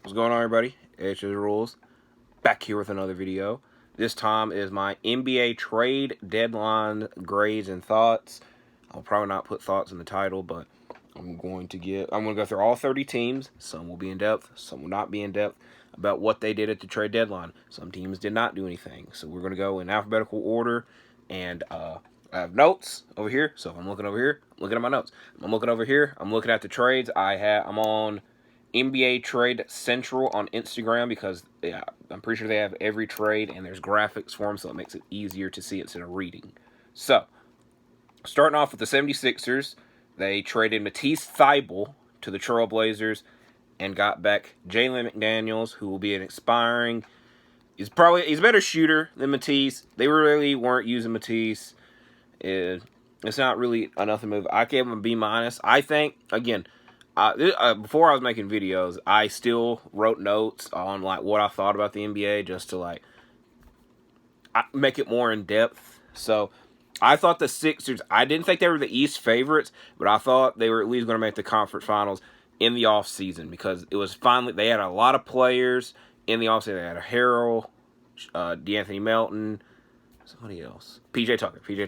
What's going on, everybody? H is Rules. Back here with another video. This time is my NBA trade deadline grades and thoughts. I'll probably not put thoughts in the title, but I'm going to go through all 30 teams. Some will be in depth, some will not be in depth about what they did at the trade deadline. Some teams did not do anything. So we're going to go in alphabetical order, and I have notes over here. So if I'm looking over here, I'm looking at my notes. I'm looking over here, I'm looking at the trades. I'm on NBA Trade Central on Instagram because I'm pretty sure they have every trade and there's graphics for them, so it makes it easier to see instead of reading. So, starting off with the 76ers, they traded Matisse Thybulle to the Trailblazers and got back Jalen McDaniels, who will be an expiring. He's a better shooter than Matisse. They really weren't using Matisse. It's not really enough to move. I gave him a B-. I think, again, before I was making videos, I still wrote notes on like what I thought about the NBA just to like make it more in depth. So I thought the Sixers, I didn't think they were the East favorites, but I thought they were at least going to make the conference finals in the offseason because it was finally, they had a lot of players in the offseason. They had a Harrell, DeAnthony Melton, somebody else, PJ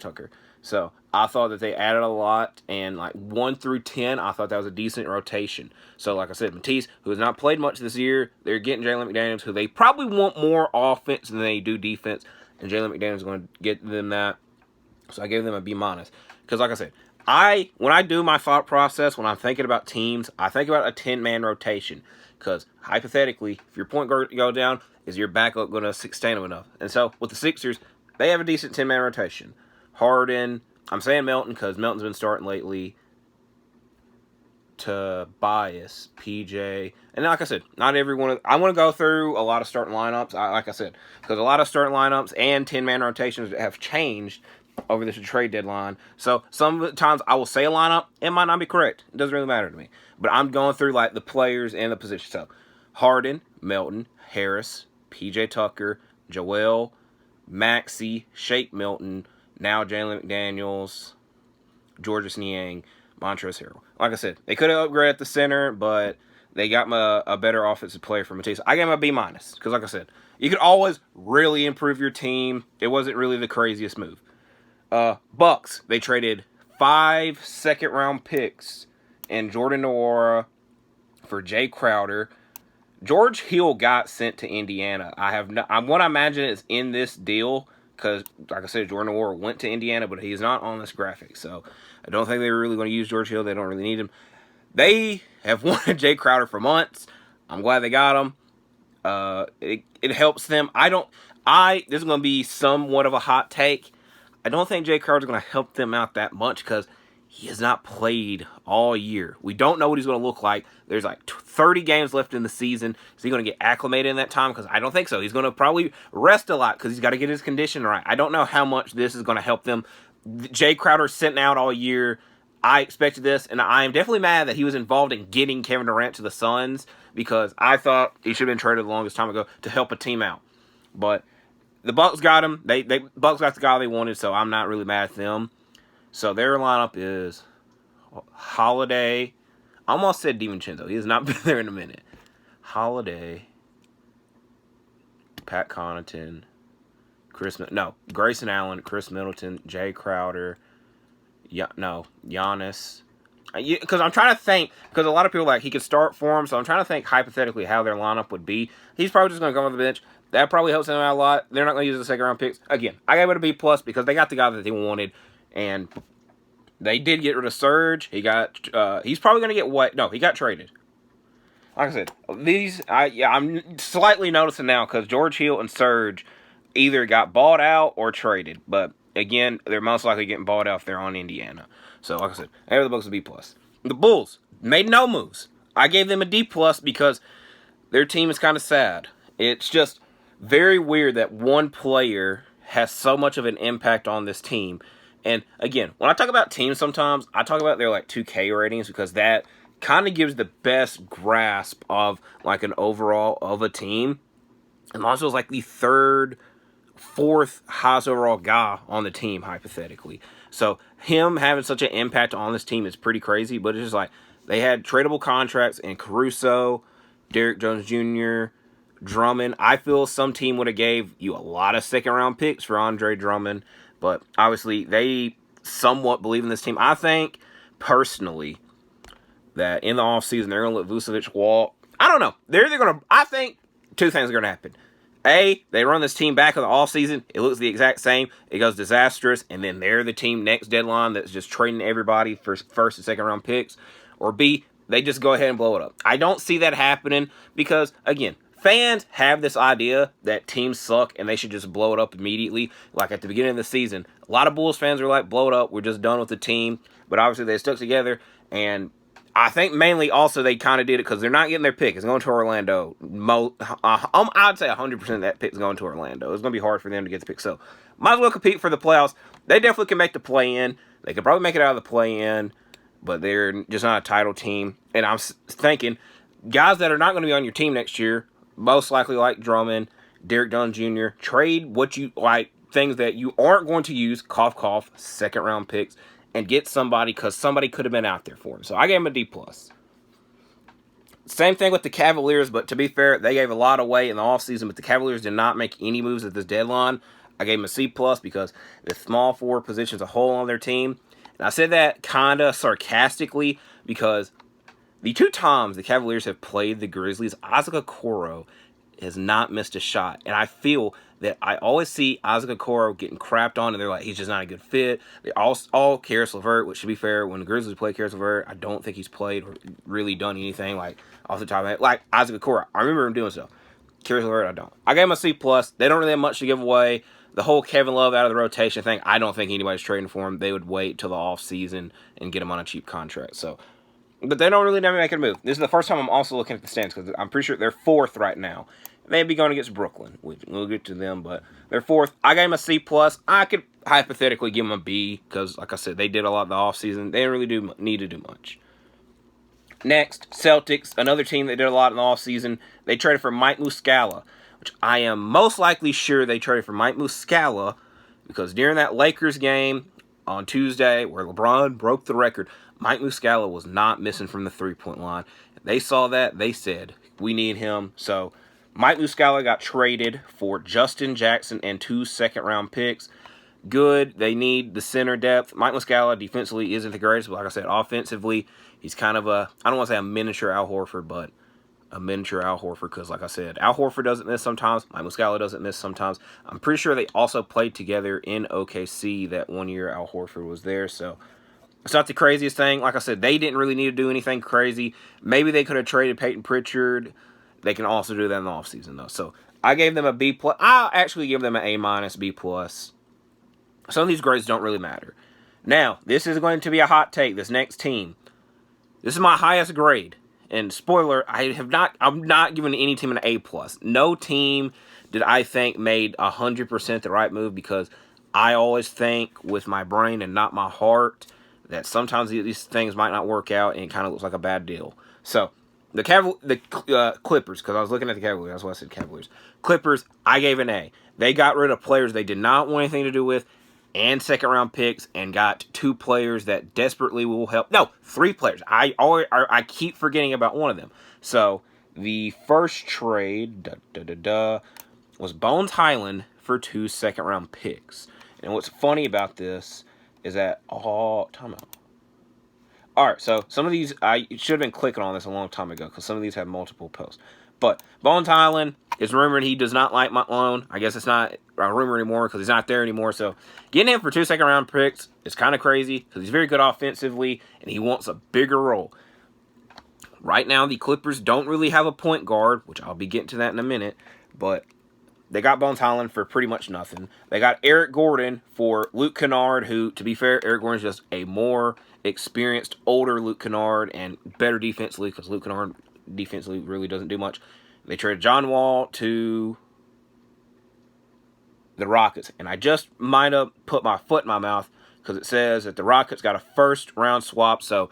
Tucker. So I thought that they added a lot, and like 1 through 10, I thought that was a decent rotation. So like I said, Matisse, who has not played much this year, they're getting Jalen McDaniels, who they probably want more offense than they do defense, and Jalen McDaniels is going to get them that. So I gave them a B-. Because like I said, when I do my thought process, when I'm thinking about teams, I think about a 10-man rotation. Because hypothetically, if your point guard go down, is your backup going to sustain them enough? And so with the Sixers, they have a decent 10-man rotation. Harden, I'm saying Melton because Melton's been starting lately. Tobias, PJ, and like I said, not everyone. I want to go through a lot of starting lineups. Like I said, because a lot of starting lineups and 10-man rotations have changed over this trade deadline. So sometimes I will say a lineup, it might not be correct. It doesn't really matter to me. But I'm going through like the players and the position. So Harden, Melton, Harris, PJ Tucker, Joel, Maxey, Shake Milton. Now Jalen McDaniels, Georges Niang, Montrezl Harrell. Like I said, they could have upgraded at the center, but they got a better offensive player for Matisse. I gave him a B- because, like I said, you could always really improve your team. It wasn't really the craziest move. Bucks, they traded 5 second-round picks and Jordan Nwora for Jay Crowder. George Hill got sent to Indiana. I'm going to imagine it's in this deal because, like I said, Jordan Nwora went to Indiana, but he's not on this graphic. So I don't think they were really going to use George Hill. They don't really need him. They have wanted Jay Crowder for months. I'm glad they got him. It helps them. This is going to be somewhat of a hot take. I don't think Jay Crowder is going to help them out that much because he has not played all year. We don't know what he's going to look like. There's like 30 games left in the season. Is he going to get acclimated in that time? Because I don't think so. He's going to probably rest a lot because he's got to get his condition right. I don't know how much this is going to help them. Jay Crowder's sitting out all year. I expected this, and I am definitely mad that he was involved in getting Kevin Durant to the Suns because I thought he should have been traded the longest time ago to help a team out. But the Bucks got him. Bucks got the guy they wanted, so I'm not really mad at them. So their lineup is Holiday. I almost said DiVincenzo. He has not been there in a minute. Holiday, Pat Connaughton, Grayson Allen, Chris Middleton, Jay Crowder, Giannis. Because I'm trying to think, because a lot of people like he could start for him, so I'm trying to think hypothetically how their lineup would be. He's probably just going to go on the bench. That probably helps them out a lot. They're not going to use the second-round picks. Again, I gave it a B+ because they got the guy that they wanted, and they did get rid of Serge. He's probably going to get what? No, he got traded. Like I said, I'm slightly noticing now because George Hill and Serge either got bought out or traded. But again, they're most likely getting bought out if they're on Indiana. So like I said, I gave the Bucks a B+. The Bulls made no moves. I gave them a D+ because their team is kind of sad. It's just very weird that one player has so much of an impact on this team. And again, when I talk about teams sometimes, I talk about their like 2K ratings because that kind of gives the best grasp of like an overall of a team. And Lonzo is like the third, fourth highest overall guy on the team, hypothetically. So him having such an impact on this team is pretty crazy, but it's just like they had tradable contracts in Caruso, Derrick Jones Jr., Drummond. I feel some team would have gave you a lot of second-round picks for Andre Drummond, but obviously they somewhat believe in this team. I think, personally, that in the offseason they're going to let Vucevic walk. I don't know. They're either going to... I think two things are going to happen. A, they run this team back in the offseason. It looks the exact same. It goes disastrous, and then they're the team next deadline that's just trading everybody for first and second round picks. Or B, they just go ahead and blow it up. I don't see that happening because, again, fans have this idea that teams suck and they should just blow it up immediately. Like at the beginning of the season, a lot of Bulls fans are like, blow it up, we're just done with the team. But obviously they stuck together, and I think mainly also they kind of did it because they're not getting their pick. It's going to Orlando. I'd say 100% of that pick is going to Orlando. It's going to be hard for them to get the pick. So might as well compete for the playoffs. They definitely can make the play-in. They could probably make it out of the play-in, but they're just not a title team. And I'm thinking guys that are not going to be on your team next year, most likely like Drummond, Derrick Jones Jr., trade what you like, things that you aren't going to use, cough, cough, second-round picks, and get somebody because somebody could have been out there for him. So I gave him a D+. Same thing with the Cavaliers, but to be fair, they gave a lot away in the offseason, but the Cavaliers did not make any moves at this deadline. I gave them a C+ because the small forward position's a hole on their team. And I said that kind of sarcastically because the two times the Cavaliers have played the Grizzlies, Isaac Okoro has not missed a shot. And I feel that I always see Isaac Okoro getting crapped on, and they're like, he's just not a good fit. They all Caris LeVert, which, to be fair, when the Grizzlies play Caris LeVert, I don't think he's played or really done anything, like, off the top of my head. Like, Isaac Okoro, I remember him doing stuff. Caris LeVert, I don't. I gave him a C+. They don't really have much to give away. The whole Kevin Love out of the rotation thing, I don't think anybody's trading for him. They would wait till the offseason and get him on a cheap contract. So, but they don't really never make a move. This is the first time I'm also looking at the stands because I'm pretty sure they're 4th right now. They'd be going against Brooklyn. We'll get to them, but they're 4th. I gave them a C+. I could hypothetically give them a B because, like I said, they did a lot in the offseason. They didn't really need to do much. Next, Celtics, another team that did a lot in the offseason. They traded for Mike Muscala, which I am most likely sure they traded for Mike Muscala because during that Lakers game on Tuesday where LeBron broke the record, Mike Muscala was not missing from the three-point line. They saw that. They said, we need him. So Mike Muscala got traded for Justin Jackson and 2 second-round picks. Good. They need the center depth. Mike Muscala defensively isn't the greatest, but like I said, offensively, he's kind of a, I don't want to say a miniature Al Horford, but a miniature Al Horford because, like I said, Al Horford doesn't miss sometimes. Mike Muscala doesn't miss sometimes. I'm pretty sure they also played together in OKC that one year Al Horford was there, so it's not the craziest thing. Like I said, they didn't really need to do anything crazy. Maybe they could have traded Peyton Pritchard. They can also do that in the offseason, though. So I gave them a B+. I'll actually give them an A-, B+. Some of these grades don't really matter. Now, this is going to be a hot take. This next team. This is my highest grade. And spoiler, I'm not giving any team an A+. No team did I think made 100% the right move because I always think with my brain and not my heart that sometimes these things might not work out and it kind of looks like a bad deal. So, the Clippers, because I was looking at the Cavaliers, that's why I said Cavaliers. Clippers, I gave an A. They got rid of players they did not want anything to do with and second-round picks and got 2 players that desperately will help. No, 3 players. I keep forgetting about one of them. So, the first trade was Bones Hyland for 2 second-round picks. And what's funny about this is that, timeout. Alright, so some of these, I should have been clicking on this a long time ago because some of these have multiple posts. But Bones Hyland is rumored he does not like Malone. I guess it's not a rumor anymore because he's not there anymore. So getting him for 2 second-round picks is kind of crazy because he's very good offensively and he wants a bigger role. Right now, the Clippers don't really have a point guard, which I'll be getting to that in a minute, but they got Bones Hyland for pretty much nothing. They got Eric Gordon for Luke Kennard, who, to be fair, Eric Gordon is just a more experienced, older Luke Kennard and better defensively because Luke Kennard defensively really doesn't do much. They traded John Wall to the Rockets, and I just might have put my foot in my mouth because it says that the Rockets got a first-round swap, so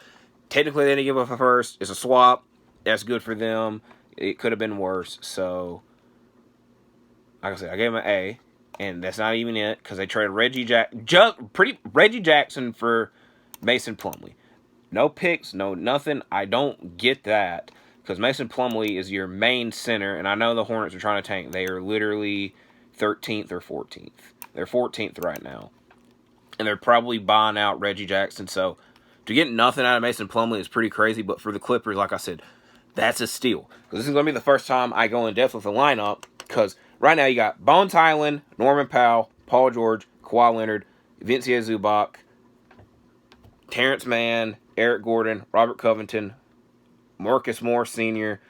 technically they didn't give up a first. It's a swap. That's good for them. It could have been worse, so like I said, I gave them an A, and that's not even it because they traded Reggie Jackson for Mason Plumlee. No picks, no nothing. I don't get that because Mason Plumlee is your main center, and I know the Hornets are trying to tank. They are literally 13th or 14th. They're 14th right now. And they're probably buying out Reggie Jackson. So to get nothing out of Mason Plumlee is pretty crazy. But for the Clippers, like I said, that's a steal. Because this is going to be the first time I go in depth with the lineup. Because right now you got Bones Hyland, Norman Powell, Paul George, Kawhi Leonard, Vincier Zubac, Terrence Mann, Eric Gordon, Robert Covington, Marcus Morris Sr.,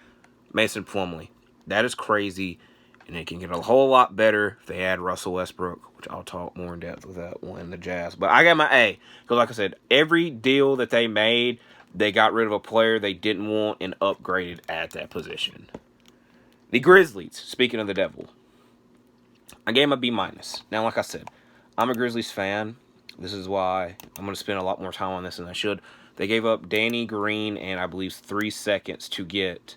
Mason Plumlee. That is crazy. And it can get a whole lot better if they add Russell Westbrook, which I'll talk more in depth with that one, the Jazz. But I got my A. Because like I said, every deal that they made, they got rid of a player they didn't want and upgraded at that position. The Grizzlies, speaking of the devil, I gave them a B-. Now, like I said, I'm a Grizzlies fan. This is why I'm going to spend a lot more time on this than I should. They gave up Danny Green and I believe 3 seconds to get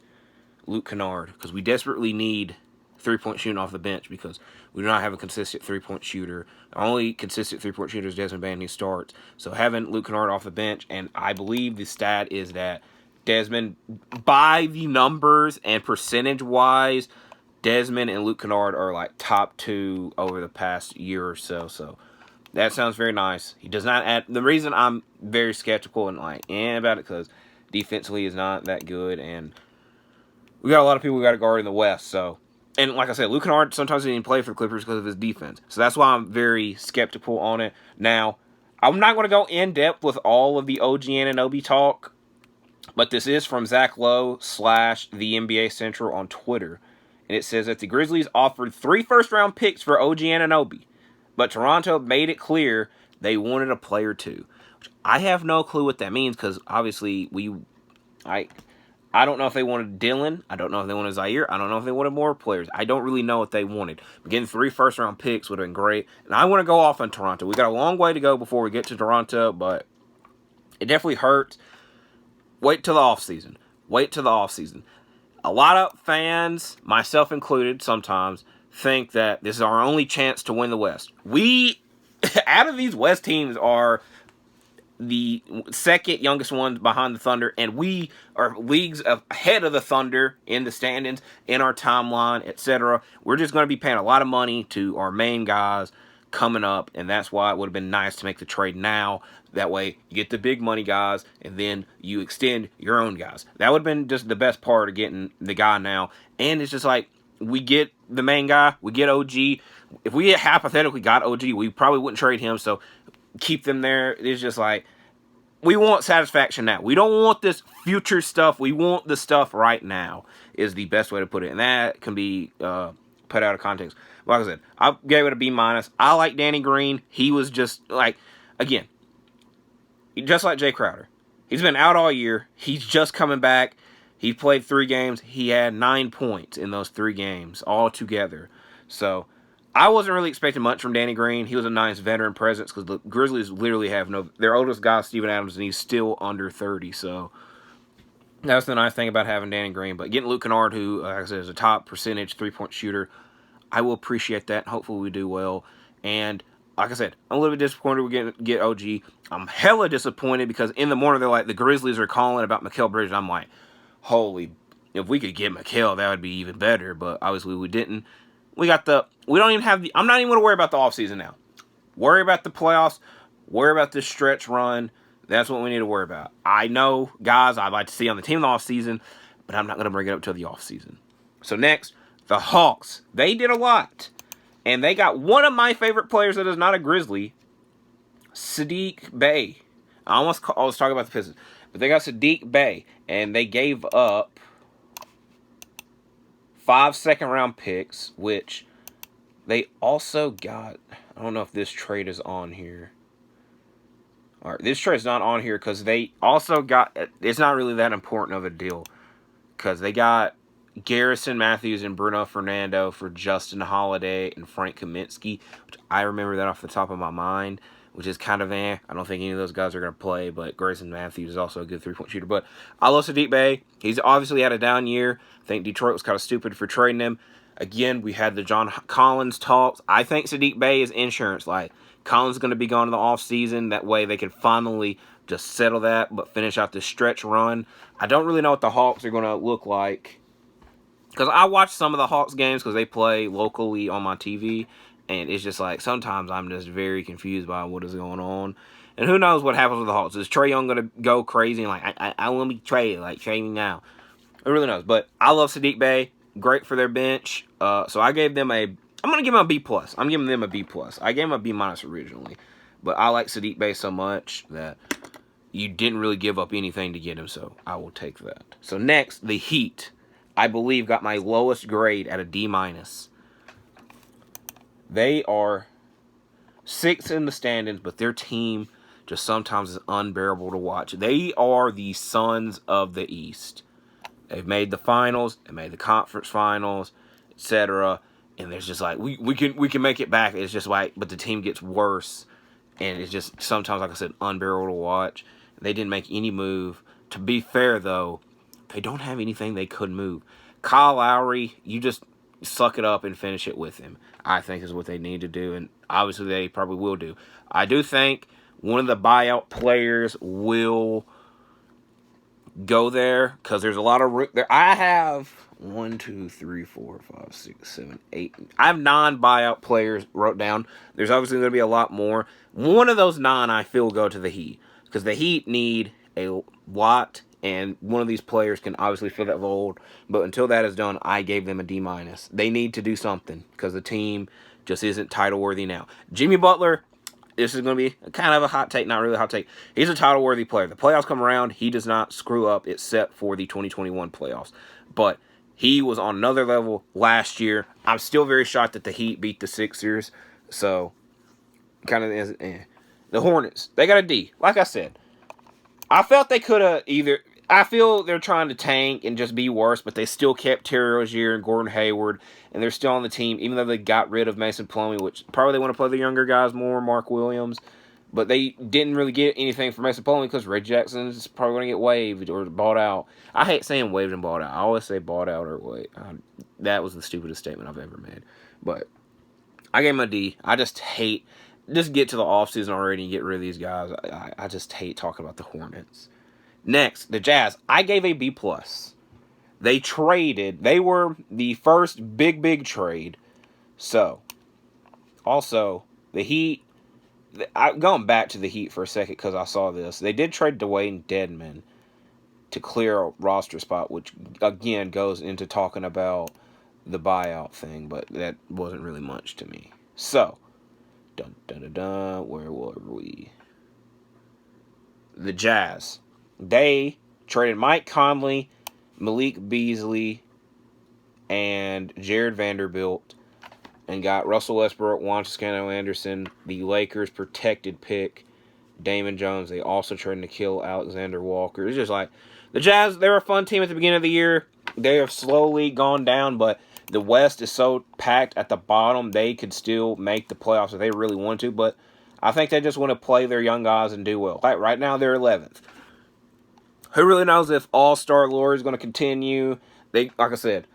Luke Kennard. Because we desperately need three-point shooting off the bench because we do not have a consistent three-point shooter. The only consistent three-point shooter is Desmond Bane who starts. So having Luke Kennard off the bench, and I believe the stat is that Desmond, by the numbers and percentage-wise, Desmond and Luke Kennard are like top 2 over the past year or so. So that sounds very nice. He does not add. The reason I'm very skeptical and like about it because defensively is not that good, and we got a lot of people we got to guard in the West. So. And like I said, Luke Kennard sometimes didn't even play for the Clippers because of his defense. So that's why I'm very skeptical on it. Now, I'm not going to go in depth with all of the OG Anunoby talk, but this is from Zach Lowe / the NBA Central on Twitter. And it says that the Grizzlies offered 3 first-round picks for OG Anunoby, but Toronto made it clear they wanted a player too. Which I have no clue what that means because obviously I don't know if they wanted Dylan. I don't know if they wanted Zaire. I don't know if they wanted more players. I don't really know what they wanted. But getting 3 first-round picks would have been great. And I want to go off on Toronto. We got a long way to go before we get to Toronto, but it definitely hurts. Wait till the offseason. Wait till the offseason. A lot of fans, myself included sometimes, think that this is our only chance to win the West. We, out of these West teams, are the second youngest ones behind the Thunder, and we are leagues ahead of the Thunder in the standings, in our timeline, etc. We're just going to be paying a lot of money to our main guys coming up, and that's why it would have been nice to make the trade now. That way, you get the big money guys, and then you extend your own guys. That would have been just the best part of getting the guy now, and it's just like, we get the main guy, we get OG. If we hypothetically got OG, we probably wouldn't trade him, so keep them there. It's just like, we want satisfaction now. We don't want this future stuff. We want the stuff right now is the best way to put it. And that can be put out of context. Like I said, I gave it a B-. I like Danny Green. He was just like, again, just like Jay Crowder. He's been out all year. He's just coming back. He played 3 games. He had 9 points in those 3 games all together. So I wasn't really expecting much from Danny Green. He was a nice veteran presence because the Grizzlies literally have their oldest guy, Steven Adams, and he's still under 30. So that's the nice thing about having Danny Green. But getting Luke Kennard, who, like I said, is a top percentage 3-point shooter, I will appreciate that. Hopefully we do well. And like I said, I'm a little bit disappointed we get OG. I'm hella disappointed because in the morning they're like, the Grizzlies are calling about Mikal Bridges. I'm like, holy, if we could get Mikal, that would be even better. But obviously we didn't. We don't even have I'm not even going to worry about the offseason now. Worry about the playoffs. Worry about this stretch run. That's what we need to worry about. I know guys I'd like to see on the team in the offseason, but I'm not going to bring it up till the offseason. So next, the Hawks. They did a lot. And they got one of my favorite players that is not a Grizzly, Saddiq Bey. I was talking about the Pistons. But they got Saddiq Bey. And they gave up 5 second-round picks, which they also got. I don't know if this trade is on here. All right, this trade is not on here because they also got. It's not really that important of a deal because they got Garrison Matthews and Bruno Fernando for Justin Holiday and Frank Kaminsky, which I remember that off the top of my mind. which is kind of I don't think any of those guys are going to play, but Grayson Matthews is also a good three-point shooter. But I love Saddiq Bey. He's obviously had a down year. I think Detroit was kind of stupid for trading him. Again, we had the John Collins talks. I think Saddiq Bey is insurance. Like, Collins is going to be gone in the offseason. That way they can finally just settle that, but finish out this stretch run. I don't really know what the Hawks are going to look like, because I watch some of the Hawks games because they play locally on my TV, and it's just like sometimes I'm just very confused by what is going on. And who knows what happens with the Hawks. Is Trae Young going to go crazy and like, I want to be traded, like, trade me now? Who really knows? But I love Saddiq Bey. Great for their bench. So I gave them I'm going to give them a B+. I'm giving them a B+. I gave them a B- originally. But I like Saddiq Bey so much that you didn't really give up anything to get him, so I will take that. So next, the Heat, I believe, got my lowest grade at a D-. They are 6th in the standings, but their team just sometimes is unbearable to watch. They are the Suns of the East. They've made the finals, they made the conference finals, etc. And there's just like, we can make it back. It's just like, but the team gets worse, and it's just sometimes, like I said, unbearable to watch. They didn't make any move. To be fair, though, they don't have anything they could move. Kyle Lowry, you just suck it up and finish it with him, I think, is what they need to do, and obviously they probably will do. I do think one of the buyout players will go there, because there's a lot of room there. I have 1, 2, 3, 4, 5, 6, 7, 8. I have 9 buyout players wrote down. There's obviously going to be a lot more. One of those 9 I feel will go to the Heat, because the Heat need a lot, and one of these players can obviously fill that void. But until that is done, I gave them a D-. They need to do something, because the team just isn't title-worthy now. Jimmy Butler, this is going to be kind of a hot take, not really a hot take. He's a title-worthy player. The playoffs come around, he does not screw up except for the 2021 playoffs. But he was on another level last year. I'm still very shocked that the Heat beat the Sixers. So, kind of, The Hornets, they got a D. Like I said, I felt they could have either... I feel they're trying to tank and just be worse, but they still kept Terry Rozier and Gordon Hayward, and they're still on the team, even though they got rid of Mason Plumlee, which probably they want to play the younger guys more, Mark Williams. But they didn't really get anything from Mason Plumlee because Ray Jackson is probably going to get waived or bought out. I hate saying waived and bought out. I always say bought out or waived. That was the stupidest statement I've ever made. But I gave him a D. I just hate... Just get to the offseason already and get rid of these guys. I just hate talking about the Hornets. Next, the Jazz. I gave a B+. They traded. They were the first big trade. So, also, the Heat. I'm going back to the Heat for a second because I saw this. They did trade Dwayne Dedmon to clear a roster spot, which, again, goes into talking about the buyout thing, but that wasn't really much to me. So, where were we? The Jazz. They traded Mike Conley, Malik Beasley, and Jared Vanderbilt, and got Russell Westbrook, Juan Toscano Anderson, the Lakers protected pick, Damon Jones. They also traded Nickeil Alexander Walker. It's just like, the Jazz, they were a fun team at the beginning of the year. They have slowly gone down, but the West is so packed at the bottom, they could still make the playoffs if they really want to, but I think they just want to play their young guys and do well. Like right now, they're 11th. Who really knows if All-Star Glory is going to continue? Like I said,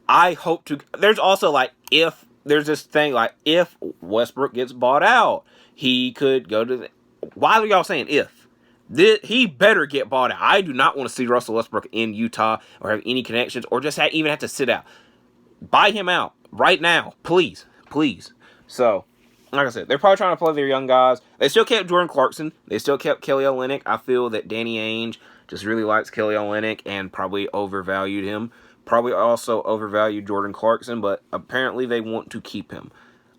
I hope to... There's also, like, if... There's this thing, like, if Westbrook gets bought out, he could go to the... Why are y'all saying if? He better get bought out. I do not want to see Russell Westbrook in Utah or have any connections or just even have to sit out. Buy him out right now. Please. Please. So, like I said, they're probably trying to play their young guys. They still kept Jordan Clarkson. They still kept Kelly Olynyk. I feel that Danny Ainge just really likes Kelly Olynyk and probably overvalued him. Probably also overvalued Jordan Clarkson, but apparently they want to keep him.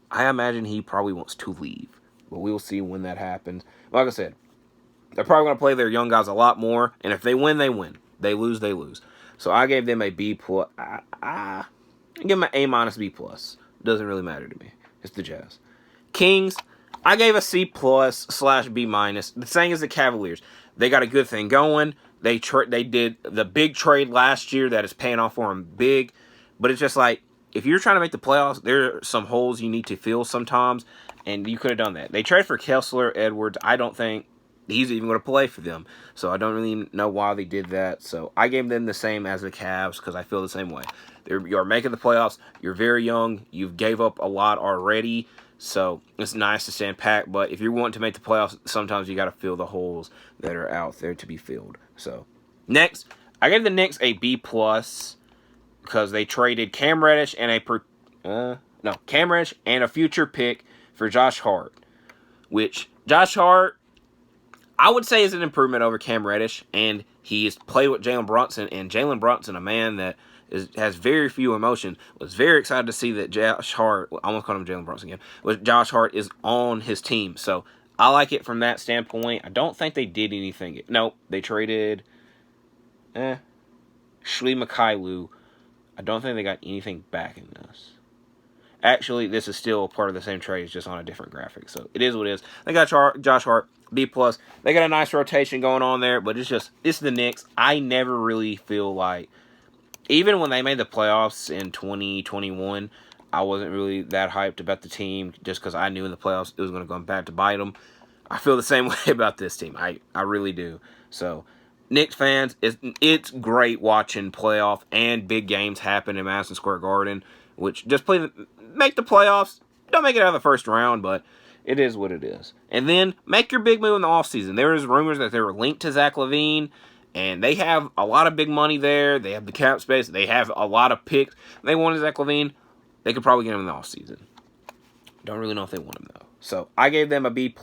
I imagine he probably wants to leave, but we'll see when that happens. Like I said, they're probably going to play their young guys a lot more, and if they win, they win. They lose, they lose. So I gave them a B+. I give them an A- B+. Doesn't really matter to me. It's the Jazz. Kings, I gave a C+/B-. The same as the Cavaliers. They got a good thing going. They did the big trade last year that is paying off for them big. But it's just like, if you're trying to make the playoffs, there are some holes you need to fill sometimes, and you could have done that. They traded for Kessler Edwards. I don't think he's even going to play for them, so I don't really know why they did that. So I gave them the same as the Cavs because I feel the same way. You're making the playoffs. You're very young. You've gave up a lot already, so it's nice to stand pat. But if you want to make the playoffs, sometimes you got to fill the holes that are out there to be filled. So next, I gave the Knicks a B+ because they traded Cam Reddish and a future pick for Josh Hart, which Josh Hart, I would say, is an improvement over Cam Reddish, and he's played with Jalen Brunson, and Jalen Brunson, a man that has very few emotion, was very excited to see that Josh Hart, I almost called him Jalen Brunson again, but Josh Hart is on his team, so I like it from that standpoint. I don't think they did anything. Nope, they traded Shley Mikhailiuk. I don't think they got anything back in this. Actually, this is still part of the same trade, it's just on a different graphic. So it is what it is. They got Josh Hart, B+. They got a nice rotation going on there, but it's the Knicks. I never really feel like, even when they made the playoffs in 2021, I wasn't really that hyped about the team just because I knew in the playoffs it was going to go back to bite them. I feel the same way about this team. I really do. So Knicks fans, it's great watching playoff and big games happen in Madison Square Garden, which just make the playoffs. Don't make it out of the first round, but it is what it is. And then make your big move in the offseason. There is rumors that they were linked to Zach LaVine, and they have a lot of big money there. They have the cap space. They have a lot of picks. They wanted Zach LaVine. They could probably get him in the offseason. Don't really know if they want him, though. So I gave them a B+.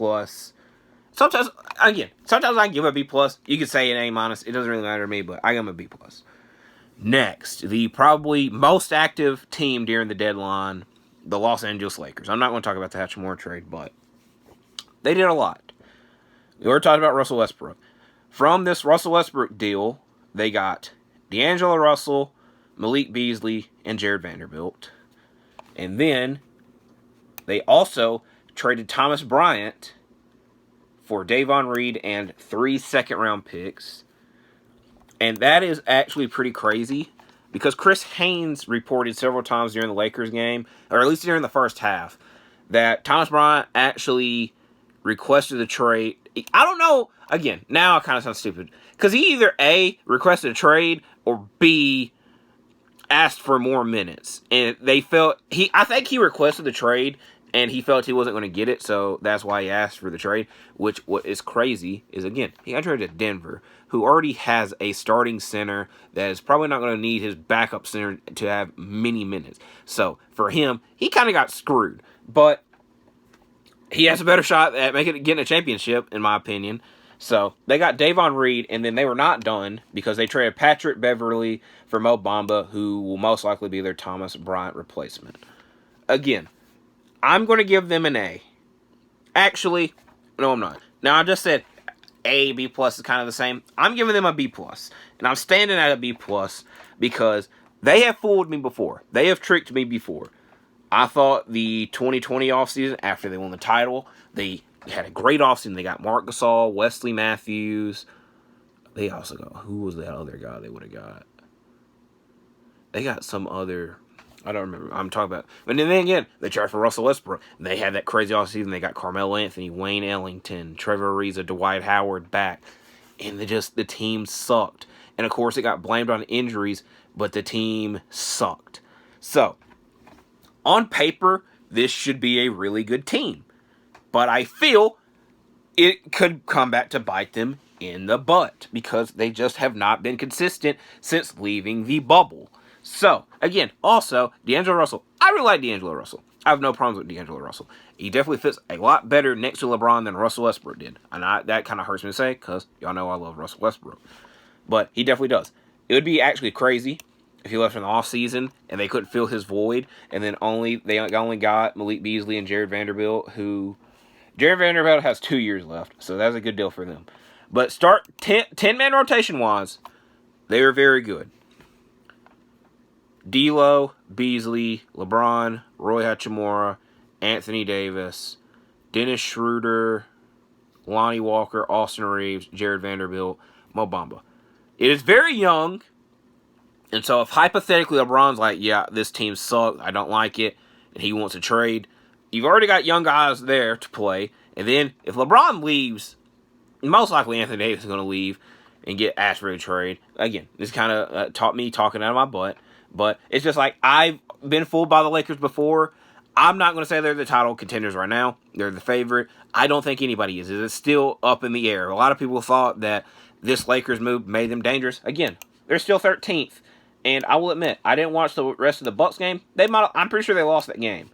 Sometimes I give a B+. You could say an A-. It doesn't really matter to me, but I give them a B+. Next, the probably most active team during the deadline, the Los Angeles Lakers. I'm not going to talk about the Hachimura trade, but they did a lot. We already talked about Russell Westbrook. From this Russell Westbrook deal, they got D'Angelo Russell, Malik Beasley, and Jared Vanderbilt. And then they also traded Thomas Bryant for Davon Reed and 3 second-round picks. And that is actually pretty crazy because Chris Haynes reported several times during the Lakers game, or at least during the first half, that Thomas Bryant actually requested the trade. I don't know. Again, now I kind of sound stupid. Because he either A, requested a trade, or B, asked for more minutes. And they felt, I think he requested the trade, and he felt he wasn't going to get it, so that's why he asked for the trade. Which, what is crazy is, again, he got traded to Denver, who already has a starting center that is probably not going to need his backup center to have many minutes. So, for him, he kind of got screwed. But he has a better shot at getting a championship, in my opinion. So, they got Davon Reed, and then they were not done because they traded Patrick Beverley for Mo Bamba, who will most likely be their Thomas Bryant replacement. Again, I'm going to give them an A. Actually, no, I'm not. Now, I just said A, B+ is kind of the same. I'm giving them a B+. And I'm standing at a B+ because they have fooled me before. They have tricked me before. I thought the 2020 offseason, after they won the title, they had a great offseason. They got Marc Gasol, Wesley Matthews. They also got, who was that other guy they would have got? They got some other, I don't remember. I'm talking about, but then again, they traded for Russell Westbrook. They had that crazy offseason. They got Carmelo Anthony, Wayne Ellington, Trevor Ariza, Dwight Howard back. And the team sucked. And of course, it got blamed on injuries, but the team sucked. So, on paper, this should be a really good team. But I feel it could come back to bite them in the butt because they just have not been consistent since leaving the bubble. So, again, also, D'Angelo Russell. I really like D'Angelo Russell. I have no problems with D'Angelo Russell. He definitely fits a lot better next to LeBron than Russell Westbrook did. And that kind of hurts me to say because y'all know I love Russell Westbrook. But he definitely does. It would be actually crazy if he left in the offseason and they couldn't fill his void. And then they only got Malik Beasley and Jared Vanderbilt, who Jared Vanderbilt has 2 years left. So that's a good deal for them. But 10-man rotation-wise, they are very good. D'Lo, Beasley, LeBron, Roy Hachimura, Anthony Davis, Dennis Schroeder, Lonnie Walker, Austin Reeves, Jared Vanderbilt, Mo Bamba. It is very young. And so if hypothetically LeBron's like, yeah, this team sucks, I don't like it, and he wants to trade, you've already got young guys there to play. And then if LeBron leaves, most likely Anthony Davis is going to leave and get asked for a trade. Again, this kind of taught me talking out of my butt. But it's just like, I've been fooled by the Lakers before. I'm not going to say they're the title contenders right now. They're the favorite. I don't think anybody is. It's still up in the air. A lot of people thought that this Lakers move made them dangerous. Again, they're still 13th. And I will admit, I didn't watch the rest of the Bucks game. I'm pretty sure they lost that game.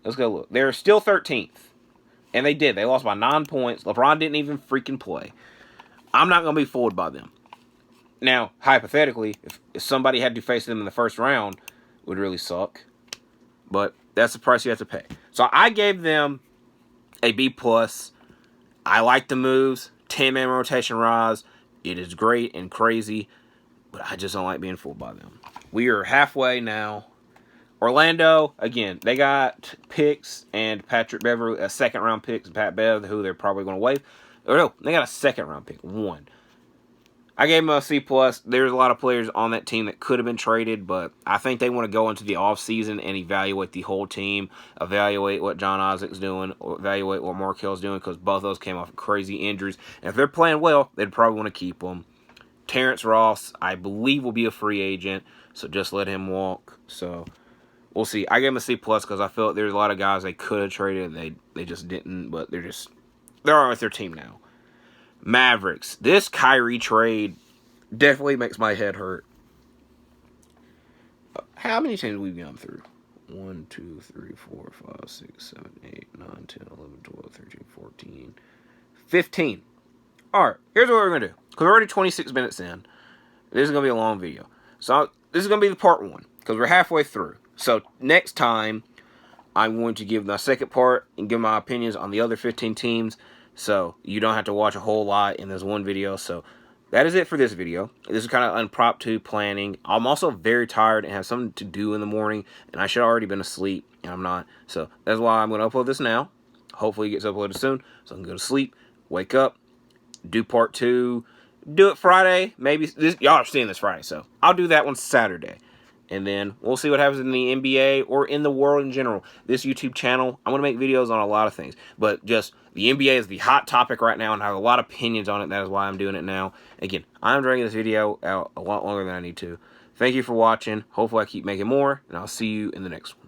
Let's go look. They're still 13th. And they did. They lost by 9 points. LeBron didn't even freaking play. I'm not going to be fooled by them. Now, hypothetically, if somebody had to face them in the first round, it would really suck. But that's the price you have to pay. So I gave them a B+. I like the moves. 10-man rotation rise. It is great and crazy. But I just don't like being fooled by them. We are halfway now. Orlando, again, they got picks and Patrick Beverley, a second-round pick, and Pat Bev, who they're probably going to waive. Or no, they got a second-round pick, one. I gave them a C+. There's a lot of players on that team that could have been traded, but I think they want to go into the offseason and evaluate the whole team, evaluate what John Isaac's doing, or evaluate what Markel's doing, because both of those came off crazy injuries. And if they're playing well, they'd probably want to keep them. Terrence Ross, I believe, will be a free agent, so just let him walk. So we'll see. I gave him a C+ because I felt there's a lot of guys they could have traded, and they just didn't, but they're on with their team now. Mavericks. This Kyrie trade definitely makes my head hurt. How many teams have we gone through? 1, 2, 3, 4, 5, 6, 7, 8, 9, 10, 11, 12, 13, 14, 15. Alright, here's what we're going to do. Because we're already 26 minutes in. This is going to be a long video. So this is going to be the part 1. Because we're halfway through. So next time, I'm going to give my second part and give my opinions on the other 15 teams. So you don't have to watch a whole lot in this one video. So that is it for this video. This is kind of impromptu planning. I'm also very tired and have something to do in the morning. And I should have already been asleep. And I'm not. So that's why I'm going to upload this now. Hopefully it gets uploaded soon. So I can go to sleep. Wake up. Do part 2. Do it Friday. Maybe. Y'all are seeing this Friday. So I'll do that one Saturday. And then we'll see what happens in the NBA or in the world in general. This YouTube channel, I'm going to make videos on a lot of things. But just the NBA is the hot topic right now, and I have a lot of opinions on it. That is why I'm doing it now. Again, I'm dragging this video out a lot longer than I need to. Thank you for watching. Hopefully I keep making more, and I'll see you in the next one.